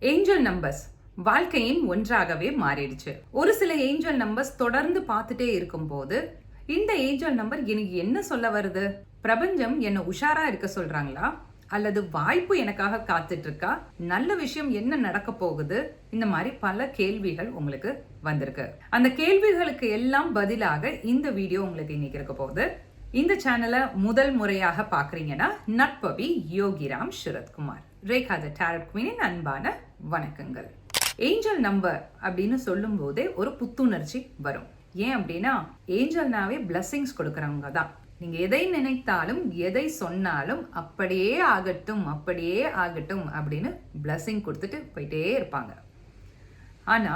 Angel numbers வாழ்க்கையின் ஒன்றாகவே மாறிடுச்சு. ஒரு சில ஏஞ்சல் நம்பர்ஸ் தொடர்ந்து பார்த்துட்டே இருக்கும்போது இந்த ஏஞ்சல் நம்பர் எனக்கு என்ன சொல்ல வருது? பிரபஞ்சம் என்ன உஷாரா இருக்க சொல்றாங்களா, அல்லது வாய்ப்பு எனக்காக காத்துட்டு இருக்கா, நல்ல விஷயம் என்ன நடக்க போகுது? இந்த மாதிரி பல கேள்விகள் உங்களுக்கு வந்திருக்கு. அந்த கேள்விகளுக்கு எல்லாம் பதிலாக இந்த வீடியோ உங்களுக்கு இன்னைக்கு இருக்க போகுது. இந்த சேனலை முதல் முறையாக பாக்குறீங்கன்னா நட்பவி யோகிராம் சரத்குமார், ரேகா தி டாரட் குவீனின் அன்பான வணக்கங்கள். ஏஞ்சல் நம்பர் அப்படின்னு சொல்லும் போதே ஒரு புத்துணர்ச்சி வரும். ஏன் அப்படின்னா ஏஞ்சல்னாவே பிளஸிங்ஸ் கொடுக்கறவங்க தான். நீங்க எதை நினைத்தாலும் எதை சொன்னாலும் அப்படியே ஆகட்டும் அப்படியே ஆகட்டும் அப்படின்னு பிளஸிங் கொடுத்துட்டு போயிட்டே இருப்பாங்க. ஆனா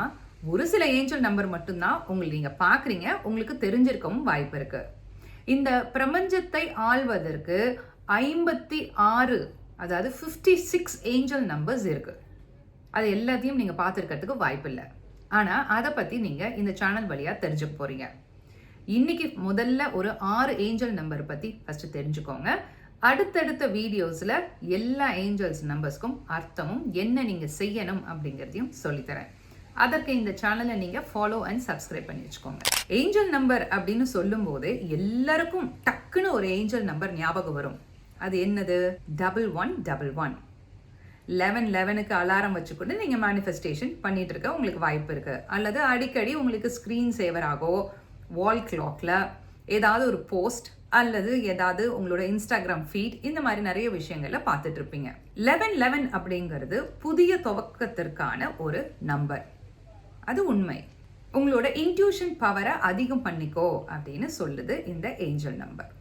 ஒரு சில ஏஞ்சல் நம்பர் மட்டும்தான் உங்களுக்கு நீங்க பாக்குறீங்க, உங்களுக்கு தெரிஞ்சிருக்கவும் வாய்ப்பு இருக்கு. இந்த பிரபஞ்சத்தை ஆள்வதற்கு 56, அதாவது 56 ஏஞ்சல் நம்பர்ஸ் இருக்கு. அது எல்லாத்தையும் நீங்க பார்த்துருக்கிறதுக்கு வாய்ப்பு இல்லை. ஆனா அதை பத்தி நீங்க இந்த சேனல் வழியா தெரிஞ்சுக்க போறீங்க. இன்னைக்கு முதல்ல ஒரு 6 ஏஞ்சல் நம்பர் பத்தி ஃபர்ஸ்ட் தெரிஞ்சுக்கோங்க. அடுத்தடுத்த வீடியோஸ்ல எல்லா ஏஞ்சல்ஸ் நம்பர்ஸ்க்கும் அர்த்தமும் என்ன நீங்க செய்யணும் அப்படிங்கிறதையும் சொல்லித்தரேன். அதற்கு இந்த சேனலை நீங்க ஃபாலோ அண்ட் சப்ஸ்கிரைப் பண்ணி வச்சுக்கோங்க. ஏஞ்சல் நம்பர் அப்படின்னு சொல்லும் போது எல்லாருக்கும் டக்குன்னு ஒரு ஏஞ்சல் நம்பர் ஞாபகம் வரும். அது என்னது? 1111. 11க்கு அலாரம் வச்சுக்கொண்டு நீங்க மேனிஃபெஸ்டேஷன் பண்ணிட்டு இருக்க உங்களுக்கு வாய்ப்பு இருக்கு. அல்லது அடிக்கடி உங்களுக்கு ஸ்கிரீன் சேவர் ஆகோ, வால் கிளாக்ல ஏதாவது ஒரு போஸ்ட் அல்லது ஏதாவது உங்களோட இன்ஸ்டாகிராம் ஃபீட், இந்த மாதிரி நிறைய விஷயங்கள்ல பார்த்துட்டு இருப்பீங்க. 1111 அப்படிங்கிறது புதிய துவக்கத்திற்கான ஒரு நம்பர். அது உண்மை. உங்களோட இன்ட்யூஷன் பவரை அதிகம் பண்ணிக்கோ அப்படின்னு சொல்லுது இந்த ஏஞ்சல் நம்பர்.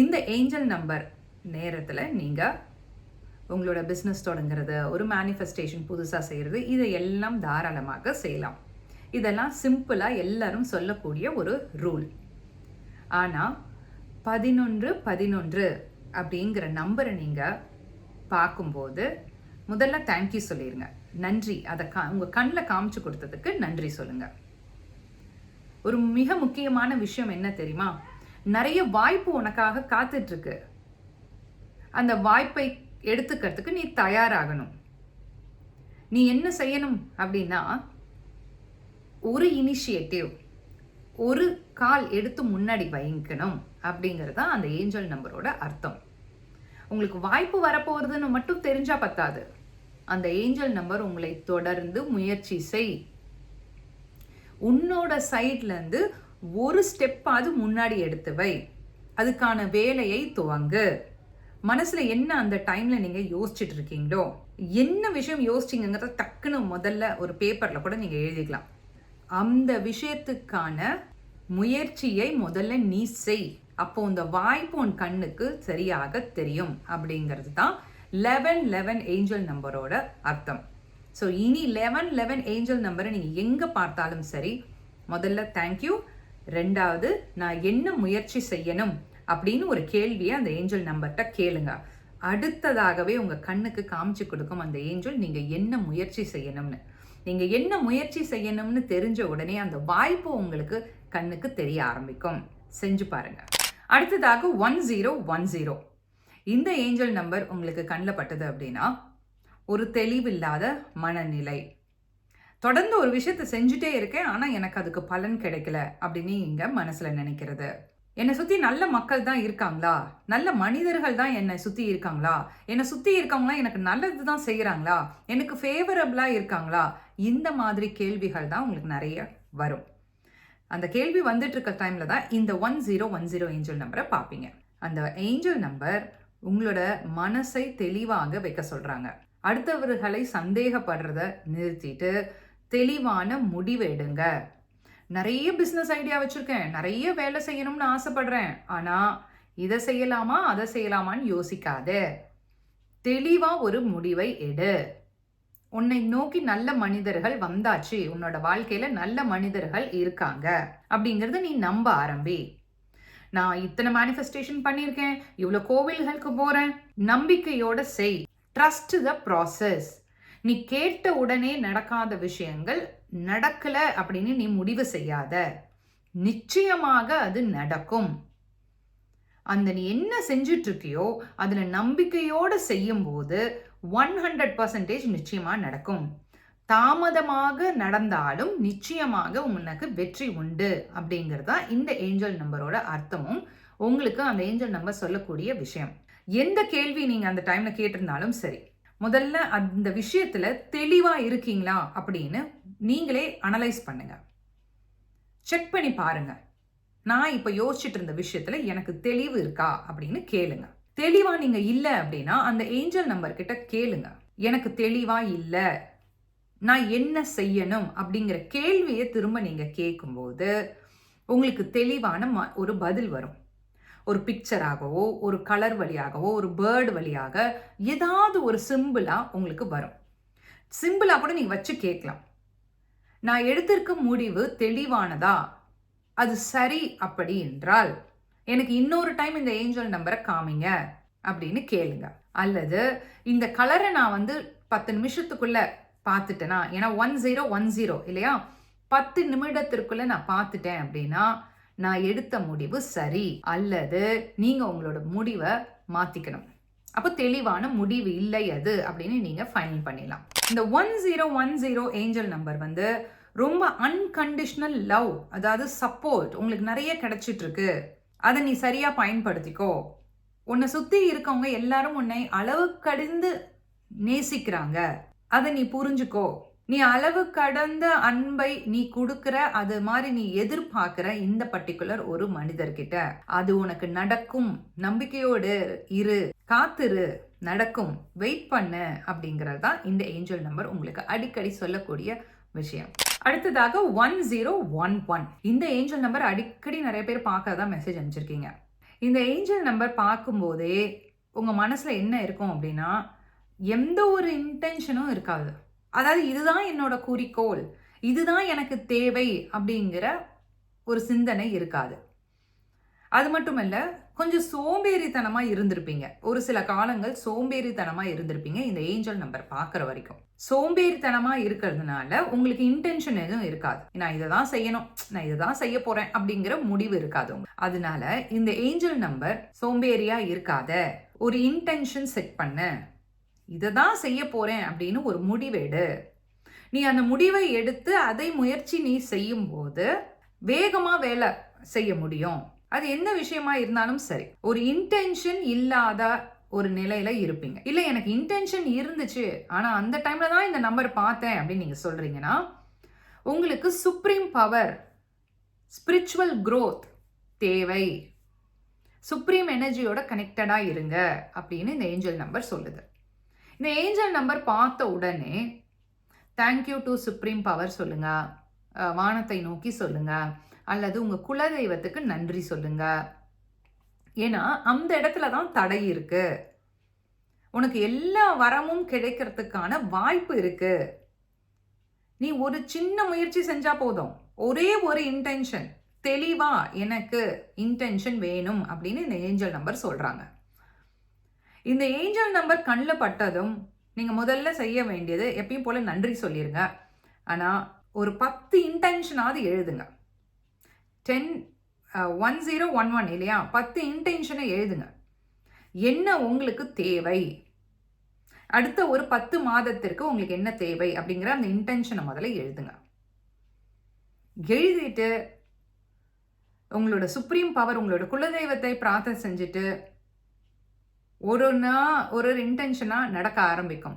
இந்த ஏஞ்சல் நம்பர் நேரத்தில் நீங்க உங்களோட பிஸ்னஸ் தொடங்குறது, ஒரு மேனிஃபெஸ்டேஷன் புதுசாக செய்யறது, இதை எல்லாம் தாராளமாக செய்யலாம். இதெல்லாம் சிம்பிளா எல்லாரும் சொல்லக்கூடிய ஒரு ரூல். ஆனா 1111 அப்படிங்கிற நம்பரை நீங்க பார்க்கும்போது முதல்ல தேங்க்யூ சொல்லிருங்க. நன்றி. அதை உங்க கண்ணில் காமிச்சு கொடுத்ததுக்கு நன்றி சொல்லுங்க. ஒரு மிக முக்கியமான விஷயம் என்ன தெரியுமா? நிறைய வாய்ப்பு உனக்காக காத்துட்டு இருக்கு. அந்த வாய்ப்பை எடுத்துக்கிறதுக்கு நீ தயாராகணும். நீ என்ன செய்யணும் அப்படின்னா, ஒரு இனிஷியேட்டிவ், ஒரு கால் எடுத்து முன்னாடி வைக்கணும் அப்படிங்கிறது தான் அந்த ஏஞ்சல் நம்பரோட அர்த்தம். உங்களுக்கு வாய்ப்பு வரப்போறதுன்னு மட்டும் தெரிஞ்சா பத்தாது. அந்த ஏஞ்சல் நம்பர் உங்களை தொடர்ந்து முயற்சி செய். உன்னோட சைட்ல இருந்து ஒரு ஸ்டெப்பாவது முன்னாடி எடுத்து வை. அதுக்கான வேலையை துவங்கு. மனசுல என்ன அந்த டைம்ல நீங்க யோசிச்சுட்டு இருக்கீங்களோ, என்ன விஷயம் யோசிச்சீங்கிறத டக்குன்னு முதல்ல ஒரு பேப்பர்ல கூட நீங்க எழுதிக்கலாம். அந்த விஷயத்துக்கான முயற்சியை முதல்ல நீ செய். அப்போ இந்த வாய்ப்பு உன் கண்ணுக்கு சரியாக தெரியும் அப்படிங்கிறது தான் 1111 ஏஞ்சல் நம்பரோட அர்த்தம். ஸோ இனி 1111 ஏஞ்சல் நம்பரை நீங்கள் எங்கே பார்த்தாலும் சரி, முதல்ல தேங்க்யூ, ரெண்டாவது நான் என்ன முயற்சி செய்யணும் அப்படின்னு ஒரு கேள்வியை அந்த ஏஞ்சல் நம்பர்கிட்ட கேளுங்க. அடுத்ததாகவே உங்கள் கண்ணுக்கு காமிச்சு கொடுக்கும் அந்த ஏஞ்சல் நீங்கள் என்ன முயற்சி செய்யணும்னு. நீங்கள் என்ன முயற்சி செய்யணும்னு தெரிஞ்ச உடனே அந்த வாய்ப்பு உங்களுக்கு கண்ணுக்கு தெரிய ஆரம்பிக்கும். செஞ்சு பாருங்க. அடுத்ததாக 1010. இந்த ஏஞ்சல் நம்பர் உங்களுக்கு கண்ணில் பட்டது அப்படின்னா ஒரு தெளிவில்லாத மனநிலை. தொடர்ந்து ஒரு விஷயத்தை செஞ்சுட்டே இருக்கேன், ஆனால் எனக்கு அதுக்கு பலன் கிடைக்கல அப்படின்னு இங்க மனசுல நினைக்கிறது. என்னை சுத்தி நல்ல மக்கள் தான் இருக்காங்களா, நல்ல மனிதர்கள் தான் என்னை சுத்தி இருக்காங்களா, என்னை சுத்தி இருக்கவங்களாம் எனக்கு நல்லது தான் செய்யறாங்களா, எனக்கு ஃபேவரபிளா இருக்காங்களா, இந்த மாதிரி கேள்விகள் தான் உங்களுக்கு நிறைய வரும். அந்த கேள்வி வந்துட்டு இருக்க டைம்ல தான் இந்த 1010 ஏஞ்சல் நம்பரை பார்ப்பீங்க. அந்த ஏஞ்சல் நம்பர் உங்களோட மனசை தெளிவாக வைக்க சொல்றாங்க. அடுத்தவர்களை சந்தேகப்படுறத நிறுத்திட்டு தெளிவான முடிவு எடுங்க. நிறைய பிசினஸ் ஐடியா வச்சிருக்கேன், நிறைய வேலை செய்யணும்னு ஆசைப்படுறேன், ஆனா இதை செய்யலாமா அதை செய்யலாமான்னு யோசிக்காத. தெளிவா ஒரு முடிவை எடு. உன்னை நோக்கி நல்ல மனிதர்கள் வந்தாச்சு, உன்னோட வாழ்க்கையில நல்ல மனிதர்கள் இருக்காங்க அப்படிங்கறத நீ நம்ப ஆரம்பி. நான் இத்தனை மேனிஃபெஸ்டேஷன் பண்ணியிருக்கேன், இவ்வளோ கோவில்களுக்கு போறேன், நம்பிக்கையோட செய். Trust the process. நீ கேட்ட உடனே நடக்காத விஷயங்கள் நடக்கல அப்படின்னு நீ முடிவு செய்யாத. நிச்சயமாக அது நடக்கும். அந்த நீ என்ன செஞ்சுட்டு இருக்கியோ அதில் நம்பிக்கையோடு செய்யும்போது 100% நிச்சயமாக நடக்கும். தாமதமாக நடந்தாலும் நிச்சயமாக உனக்கு வெற்றி உண்டு அப்படிங்கிறது தான் இந்த ஏஞ்சல் நம்பரோட அர்த்தமும் உங்களுக்கு அந்த ஏஞ்சல் நம்பர் சொல்லக்கூடிய விஷயம். எந்த கேள்வி நீங்கள் அந்த டைமில் கேட்டிருந்தாலும் சரி, முதல்ல அந்த விஷயத்தில் தெளிவாக இருக்கீங்களா அப்படின்னு நீங்களே அனலைஸ் பண்ணுங்க, செக் பண்ணி பாருங்க. நான் இப்போ யோசிச்சுட்டு இருந்த விஷயத்துல எனக்கு தெளிவு இருக்கா அப்படின்னு கேளுங்க. தெளிவா நீங்க இல்லை அப்படின்னா அந்த ஏஞ்சல் நம்பர் கிட்ட கேளுங்க, எனக்கு தெளிவா இல்லை, நான் என்ன செய்யணும் அப்படிங்கிற கேள்வியை திரும்ப நீங்க கேட்கும்போது உங்களுக்கு தெளிவான ஒரு பதில் வரும். ஒரு பிக்சராகவோ ஒரு கலர் வழியாகவோ ஒரு பேர்டு வழியாக ஏதாவது ஒரு சிம்பிளா உங்களுக்கு வரும். சிம்பிளா கூட நீங்க வச்சு கேட்கலாம், நான் எடுத்திருக்க முடிவு தெளிவானதா, அது சரி அப்படி என்றால் எனக்கு இன்னொரு டைம் இந்த ஏஞ்சல் நம்பரை காமிங்க அப்படின்னு கேளுங்க. அல்லது இந்த கலரை நான் 10 நிமிஷத்துக்குள்ள பார்த்துட்டேனா, ஏன்னா 1010 இல்லையா, 10 நிமிடத்திற்குள்ள நான் பார்த்துட்டேன் அப்படின்னா நான் எடுத்த முடிவு சரி, அல்லது நீங்க உங்களோட முடிவை மாத்திக்கணும். அப்போ தெளிவான முடிவு இல்லை அது அப்படின்னு நீங்க ஃபைனல் பண்ணிடலாம். இந்த 1010 ஏஞ்சல் நம்பர் ரொம்ப அன்கண்டிஷனல் லவ், அதாவது சப்போர்ட் உங்களுக்கு நிறைய கிடைச்சிட்டு இருக்கு, அதை நீ சரியா பயன்படுத்திக்கோ. உன்னை சுத்தி இருக்கவங்க எல்லாரும் உன்னை அளவு கடந்து நேசிக்கிறாங்க, அதை நீ புரிஞ்சுக்கோ. நீ அளவு கடந்த அன்பை நீ கொடுக்கிற, அது மாதிரி நீ எதிர்பார்க்கிற இந்த பர்டிகுலர் ஒரு மனிதர்கிட்ட அது உனக்கு நடக்கும், நம்பிக்கையோடு இரு, காத்திரு, நடக்கும், வெயிட் பண்ணு அப்படிங்கிறது தான் இந்த ஏஞ்சல் நம்பர் உங்களுக்கு அடிக்கடி சொல்லக்கூடிய விஷயம். அடுத்ததாக 1011 இந்த ஏஞ்சல் நம்பர் அடிக்கடி நிறைய பேர் பார்க்கறதா மெசேஜ் அனுப்பிச்சிருக்கீங்க. இந்த ஏஞ்சல் நம்பர் பார்க்கும்போதே உங்க மனசுல என்ன இருக்கும் அப்படின்னா, எந்த ஒரு இன்டென்ஷனும் இருக்காது. அதாவது இதுதான் என்னோட குறிக்கோள், இதுதான் எனக்கு தேவை அப்படிங்கிற ஒரு சிந்தனை இருக்காது. அது மட்டும் இல்ல, கொஞ்சம் சோம்பேறித்தனமா இருந்திருப்பீங்க. ஒரு சில காலங்கள் சோம்பேறித்தனமா இருந்திருப்பீங்க இந்த ஏஞ்சல் நம்பர் பார்க்குற வரைக்கும். சோம்பேறித்தனமா இருக்கிறதுனால உங்களுக்கு இன்டென்ஷன் எதுவும் இருக்காது. நான் இதை தான் செய்யணும், நான் இதை தான் செய்ய போறேன் அப்படிங்கிற முடிவு இருக்காது. அதனால இந்த ஏஞ்சல் நம்பர் சோம்பேறியா இருக்காத, ஒரு இன்டென்ஷன் செட் பண்ணு, இதை தான் செய்ய போறேன் அப்படின்னு ஒரு முடிவெடு. நீ அந்த முடிவை எடுத்து அதை முயற்சி நீ செய்யும் போது வேகமா வேலை செய்ய முடியும். அது என்ன விஷயமா இருந்தாலும் சரி, ஒரு இன்டென்ஷன் இல்லாத ஒரு நிலையில இருப்பீங்க. இல்ல எனக்கு இன்டென்ஷன் இருந்துச்சு, ஆனா அந்த டைம்ல தான் இந்த நம்பர் பார்த்தேன் அப்படின்னு நீங்க சொல்றீங்கன்னா உங்களுக்கு சுப்ரீம் பவர், ஸ்பிரிச்சுவல் growth தேவை, சுப்ரீம் எனர்ஜியோட கனெக்டடா இருங்க அப்படின்னு இந்த ஏஞ்சல் நம்பர் சொல்லுது. இந்த ஏஞ்சல் நம்பர் பார்த்த உடனே தேங்க்யூ டு சுப்ரீம் பவர் சொல்லுங்க, வானத்தை நோக்கி சொல்லுங்க, அல்லது உங்க குலதெய்வத்துக்கு நன்றி சொல்லுங்க. ஏன்னா அந்த இடத்துல தான் தடை இருக்கு, உனக்கு எல்லா வரமும் கிடைக்கிறதுக்கான வாய்ப்பு இருக்கு. நீ ஒரு சின்ன முயற்சி செஞ்சா போதும், ஒரே ஒரு இன்டென்ஷன், தெளிவா எனக்கு இன்டென்ஷன் வேணும் அப்படின்னு இந்த ஏஞ்சல் நம்பர் சொல்றாங்க. இந்த ஏஞ்சல் நம்பர் கண்ணில் பட்டதும் நீங்க முதல்ல செய்ய வேண்டியது எப்பயும் போல நன்றி சொல்லிருங்க. ஆனா ஒரு 10 இன்டென்ஷனாவது எழுதுங்க. 1011 இல்லையா, 10 இன்டென்ஷனை எழுதுங்க. என்ன உங்களுக்கு தேவை, அடுத்த ஒரு 10 மாதத்திற்கு உங்களுக்கு என்ன தேவை அப்படிங்கிற அந்த இன்டென்ஷனை முதல்ல எழுதுங்க. எழுதிட்டு உங்களோட சுப்ரீம் பவர், உங்களோட குலதெய்வத்தை பிரார்த்தனை செஞ்சுட்டு ஒரு இன்டென்ஷனா நடக்க ஆரம்பிக்கும்.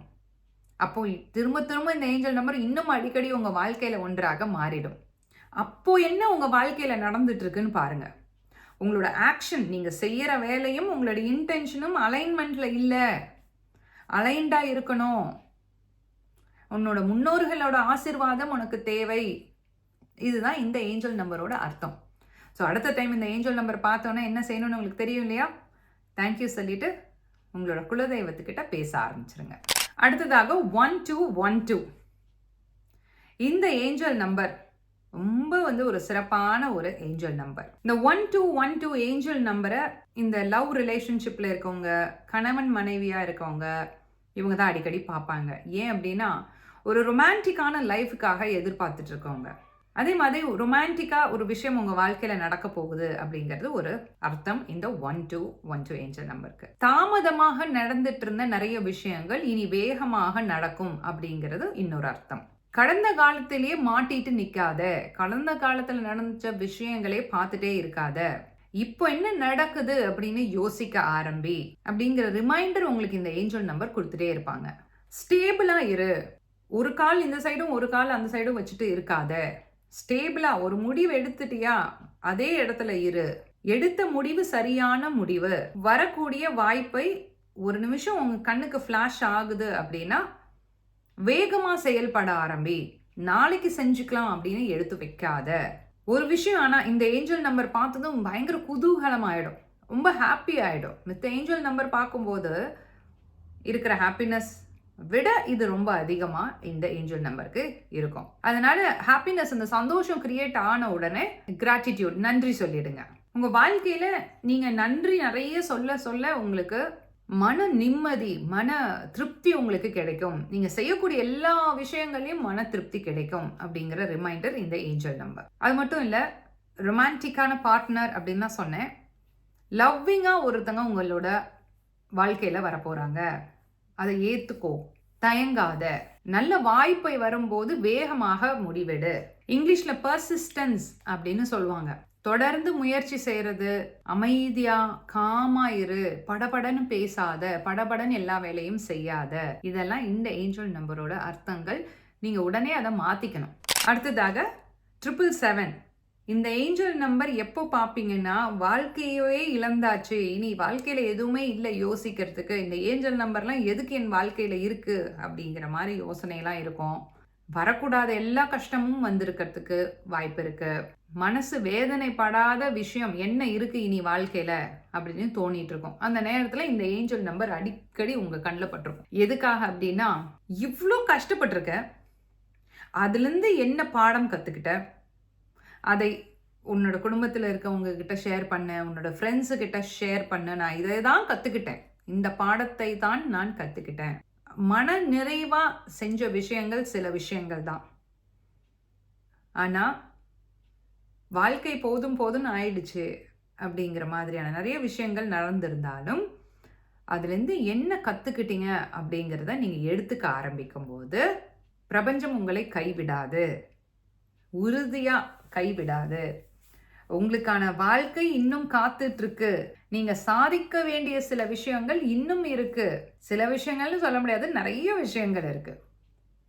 அப்போ திரும்ப திரும்ப இந்த ஏஞ்சல் நம்பர் இன்னும் அடிக்கடி உங்க வாழ்க்கையில ஒன்றாக மாறிடும். அப்போ என்ன உங்க வாழ்க்கையில நடந்துட்டு இருக்குன்னு பாருங்க. உங்களோட ஆக்ஷன், நீங்க செய்யற வேலையும் உங்களோட இன்டென்ஷனும் அலைன்மெண்ட்ல இல்ல, அலைன்டா இருக்கணும். உன்னோட முன்னோர்களோட ஆசீர்வாதம் உனக்கு தேவை. இதுதான் இந்த ஏஞ்சல் நம்பரோட அர்த்தம். ஸோ அடுத்த டைம் இந்த ஏஞ்சல் நம்பர் பார்த்தோன்னா என்ன செய்யணும்னு உங்களுக்கு தெரியும் இல்லையா? தேங்க்யூ சொல்லிட்டு உங்களோட குலதெய்வத்துக்கிட்ட பேச ஆரம்பிச்சிருங்க. அடுத்ததாக 1212 இந்த ஏஞ்சல் நம்பர் ரொம்ப ஒரு சிறப்பான ஒரு ஏஞ்சல் நம்பர். இந்த 1212 ஏஞ்சல் நம்பரை இந்த லவ் ரிலேஷன்ஷிப்ல இருக்கவங்க, கணவன் மனைவியா இருக்கவங்க, இவங்க தான் அடிக்கடி பார்ப்பாங்க. ஏன் அப்படின்னா ஒரு ரொமான்டிக்கான லைஃபுக்காக எதிர்பார்த்துட்டு இருக்கவங்க. அதே மாதிரி ரொமான்டிக்கா ஒரு விஷயம் உங்க வாழ்க்கையில நடக்க போகுது அப்படிங்கிறது ஒரு அர்த்தம் இந்த 1212 ஏஞ்சல் நம்பருக்கு. தாமதமாக நடந்துட்டு இருந்த நிறைய விஷயங்கள் இனி வேகமாக நடக்கும் அப்படிங்கிறது இன்னொரு அர்த்தம். கடந்த காலத்திலேயே மாட்டிட்டு நிக்காத, கடந்த காலத்துல நடந்த விஷயங்களே பார்த்துட்டே இருக்காத, இப்போ என்ன நடக்குது அப்படின்னு யோசிக்க ஆரம்பி அப்படிங்கிற ரிமைண்டர் உங்களுக்கு இந்த ஏஞ்சல் நம்பர் கொடுத்துட்டே இருப்பாங்க. ஸ்டேபிளா இரு, ஒரு கால் இந்த சைடும் ஒரு கால் அந்த சைடும் வச்சுட்டு இருக்காத, ஸ்டேபிளா ஒரு முடிவு எடுத்துட்டியா அதே இடத்துல இரு, எடுத்த முடிவு சரியான முடிவு, வரக்கூடிய வாய்ப்பை ஒரு நிமிஷம் உங்க கண்ணுக்கு ஃபிளாஷ் ஆகுது அப்படின்னா வேகமா செயல்பட ஆரம்பி, நாளைக்கு செஞ்சுக்கலாம் அப்படின்னு எடுத்து வைக்காத. ஒரு விஷயம் ஆனா இந்த ஏஞ்சல் நம்பர் பார்த்ததும் பயங்கர குதூகலம் ஆயிடும், ரொம்ப ஹாப்பி ஆயிடும். மித்த ஏஞ்சல் நம்பர் பார்க்கும்போது இருக்கிற ஹாப்பினஸ் விட இது ரொம்ப அதிகமா இந்த ஏஞ்சல் நம்பருக்கு இருக்கும். அதனால ஹாப்பினஸ், இந்த சந்தோஷம் கிரியேட் ஆன உடனே கிராட்டிடியூட், நன்றி சொல்லிடுங்க. உங்க வாழ்க்கையில நீங்க நன்றி நிறைய சொல்ல சொல்ல உங்களுக்கு மன நிம்மதி, மன திருப்தி உங்களுக்கு கிடைக்கும். நீங்க செய்யக்கூடிய எல்லா விஷயங்களையும் மன திருப்தி கிடைக்கும் அப்படிங்கிற ரிமைண்டர் இந்த ஏஞ்சல் நம்பர். அது மட்டும் இல்ல, ரொமான்டிக்கான பார்ட்னர் அப்படின்னு தான் சொன்னேன். லவ்விங்கா ஒருத்தங்க உங்களோட வாழ்க்கையில வரப்போறாங்க, அதை ஏத்துக்கோ, தயங்காத. நல்ல வாய்ப்பை வரும்போது வேகமாக முடிவெடு. இங்கிலீஷ்ல பர்சிஸ்டன்ஸ் அப்படின்னு சொல்லுவாங்க. தொடர்ந்து முயற்சி செய்யறது, அமைதியா காமா இரு, படபடன்னு பேசாத, படபடன்னு எல்லா வேலையும் செய்யாத. இதெல்லாம் இந்த ஏஞ்சல் நம்பரோட அர்த்தங்கள். நீங்க உடனே அதை மாத்திக்கணும். அடுத்ததாக 777. இந்த ஏஞ்சல் நம்பர் எப்போ பார்ப்பீங்கன்னா, வாழ்க்கையே இழந்தாச்சு, இனி வாழ்க்கையில எதுவுமே இல்லை யோசிக்கிறதுக்கு, இந்த ஏஞ்சல் நம்பர்லாம் எதுக்கு என் வாழ்க்கையில இருக்கு அப்படிங்கிற மாதிரி யோசனைலாம் இருக்கும். வரக்கூடாத எல்லா கஷ்டமும் வந்திருக்கிறதுக்கு வாய்ப்பு இருக்கு. மனசு வேதனைப்படாத விஷயம் என்ன இருக்கு இனி வாழ்க்கையில அப்படின்னு தோணிட்டு இருக்கும். அந்த நேரத்துல இந்த ஏஞ்சல் நம்பர் அடிக்கடி உங்க கண்ணில் பட்டிருக்கும். எதுக்காக அப்படின்னா, இவ்வளோ கஷ்டப்பட்டிருக்க, அதுல இருந்து என்ன பாடம் கத்துக்கிட்ட, அதை உன்னோட குடும்பத்தில் இருக்கவங்க கிட்ட ஷேர் பண்ண, உன்னோட ஃப்ரெண்ட்ஸு கிட்ட ஷேர் பண்ண, நான் இதை தான் கத்துக்கிட்டேன், இந்த பாடத்தை தான் நான் கத்துக்கிட்டேன். மன நிறைவா செஞ்ச விஷயங்கள் சில விஷயங்கள் தான். ஆனா வாழ்க்கை போதும் போதும்னு ஆயிடுச்சு அப்படிங்கிற மாதிரியான நிறைய விஷயங்கள் நடந்திருந்தாலும் அதுலேருந்து என்ன கற்றுக்கிட்டீங்க அப்படிங்கிறத நீங்கள் எடுத்துக்க ஆரம்பிக்கும் போது பிரபஞ்சம் உங்களை கைவிடாது, உறுதியாக கைவிடாது. உங்களுக்கான வாழ்க்கை இன்னும் காத்துட்டு இருக்கு. நீங்க சாதிக்க வேண்டிய சில விஷயங்கள் இன்னும் இருக்கு. சில விஷயங்கள்னு சொல்ல முடியாது, நிறைய விஷயங்கள் இருக்கு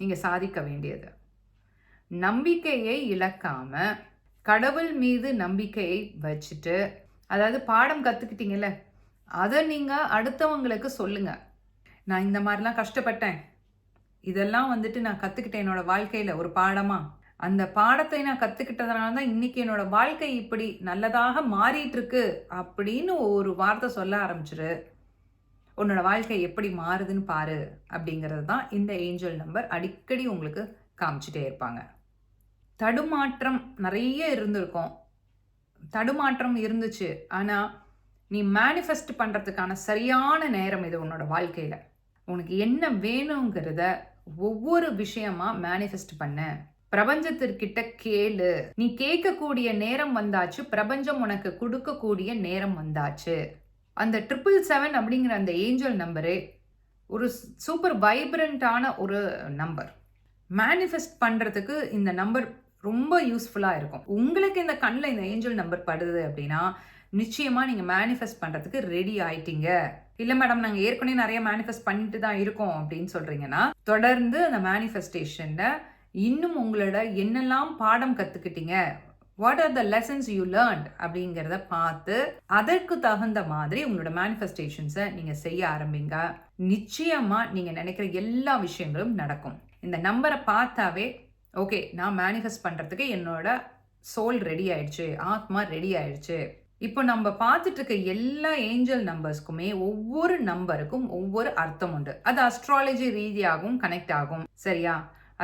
நீங்க சாதிக்க வேண்டியது. நம்பிக்கையை இழக்காம கடவுள் மீது நம்பிக்கையை வச்சுட்டு, அதாவது பாடம் கற்றுக்கிட்டீங்கல்ல, அதை நீங்கள் அடுத்தவங்களுக்கு சொல்லுங்க. நான் இந்த மாதிரிலாம் கஷ்டப்பட்டேன், இதெல்லாம் வந்துட்டு நான் கற்றுக்கிட்டேன் என்னோட வாழ்க்கையில் ஒரு பாடமாக. அந்த பாடத்தை நான் கற்றுக்கிட்டதுனால தான் இன்னைக்கு என்னோட வாழ்க்கை இப்படி நல்லதாக மாறிட்டு இருக்கு அப்படின்னு ஒரு வார்த்தை சொல்ல ஆரம்பிச்சிரு. உன்னோட வாழ்க்கை எப்படி மாறுதுன்னு பாரு அப்படிங்கிறது தான் இந்த ஏஞ்சல் நம்பர் அடிக்கடி உங்களுக்கு காமிச்சிட்டே இருப்பாங்க. தடுமாற்றம் நிறைய இருந்திருக்கும், தடுமாற்றம் இருந்துச்சு. ஆனால் நீ மேனிஃபெஸ்ட் பண்ணுறதுக்கான சரியான நேரம் இது உன்னோட வாழ்க்கையில். உனக்கு என்ன வேணுங்கிறத ஒவ்வொரு விஷயமா மேனிஃபெஸ்ட் பண்ண, பிரபஞ்சத்திற்கிட்ட கேளு. நீ கேட்கக்கூடிய நேரம் வந்தாச்சு, பிரபஞ்சம் உனக்கு கொடுக்கக்கூடிய நேரம் வந்தாச்சு. அந்த 777 அப்படிங்கிற அந்த ஏஞ்சல் நம்பரு ஒரு சூப்பர் வைப்ரண்டான ஒரு நம்பர். மேனிஃபெஸ்ட் பண்ணுறதுக்கு இந்த நம்பர் ரொம்ப யூஸ்ஃபுல்லாக இருக்கும். உங்களுக்கு இந்த கண்ணில் இந்த ஏஞ்சல் நம்பர் படுது அப்படின்னா நிச்சயமாக நீங்கள் மேனிஃபெஸ்ட் பண்ணுறதுக்கு ரெடி ஆயிட்டீங்க. இல்லை மேடம், நாங்கள் ஏற்கனவே நிறைய மேனிஃபெஸ்ட் பண்ணிட்டு தான் இருக்கோம் அப்படின்னு சொல்கிறீங்கன்னா, தொடர்ந்து அந்த மேனிஃபெஸ்டேஷனில் இன்னும் உங்களோட என்னெல்லாம் பாடம் கற்றுக்கிட்டீங்க, what are the lessons you learnt அப்படிங்கிறத பார்த்து அதற்கு தகுந்த மாதிரி உங்களோட மேனிஃபெஸ்டேஷன்ஸை நீங்கள் செய்ய ஆரம்பிங்க. நிச்சயமாக நீங்கள் நினைக்கிற எல்லா விஷயங்களும் நடக்கும். இந்த நம்பரை பார்த்தாவே ஓகே, நான் மேனிஃபெஸ்ட் பண்ணுறதுக்கு என்னோட சோல் ரெடி ஆயிடுச்சு, ஆத்மா ரெடி ஆயிடுச்சு. இப்போ நம்ம பார்த்துட்டு இருக்க எல்லா ஏஞ்சல் நம்பர்ஸ்க்குமே ஒவ்வொரு நம்பருக்கும் ஒவ்வொரு அர்த்தம் உண்டு. அது அஸ்ட்ராலஜி ரீதியாகவும் கனெக்ட் ஆகும், சரியா?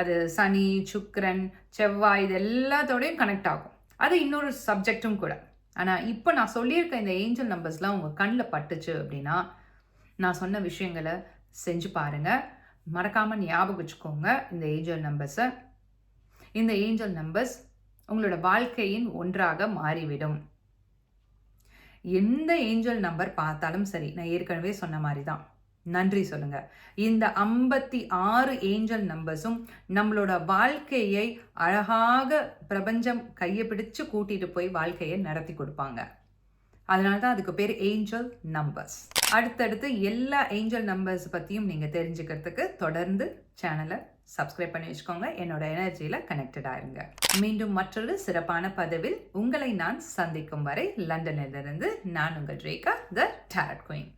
அது சனி, சுக்கிரன், செவ்வாய் இது எல்லாத்தோடையும் கனெக்ட் ஆகும். அது இன்னொரு சப்ஜெக்டும் கூட. ஆனால் இப்போ நான் சொல்லியிருக்க இந்த ஏஞ்சல் நம்பர்ஸ்லாம் உங்கள் கண்ணில் பட்டுச்சு அப்படின்னா நான் சொன்ன விஷயங்களை செஞ்சு பாருங்கள். மறக்காமல் ஞாபகம் வச்சுக்கோங்க இந்த ஏஞ்சல் நம்பர்ஸை. இந்த ஏஞ்சல் நம்பர்ஸ் உங்களோட வாழ்க்கையின் ஒன்றாக மாறிவிடும். எந்த ஏஞ்சல் நம்பர் பார்த்தாலும் சரி, நான் ஏற்கனவே சொன்ன மாதிரி தான், நன்றி சொல்லுங்க. இந்த 56 ஏஞ்சல் நம்பர்ஸும் நம்மளோட வாழ்க்கையை அழகாக பிரபஞ்சம் கையை பிடிச்சு கூட்டிட்டு போய் வாழ்க்கையை நடத்தி கொடுப்பாங்க. அதனால தான் அதுக்கு பேர் ஏஞ்சல் நம்பர்ஸ். அடுத்தடுத்து எல்லா ஏஞ்சல் நம்பர்ஸ் பற்றியும் நீங்கள் தெரிஞ்சுக்கிறதுக்கு தொடர்ந்து சேனலை சப்ஸ்கிரைப் பண்ணி வச்சுக்கோங்க. என்னோட எனர்ஜியில் கனெக்டடாக இருங்க. மீண்டும் மற்றொரு சிறப்பான பதிவில் உங்களை நான் சந்திக்கும் வரை லண்டனிலிருந்து நான் உங்கள் ரேகா, த டாரட் குயின்.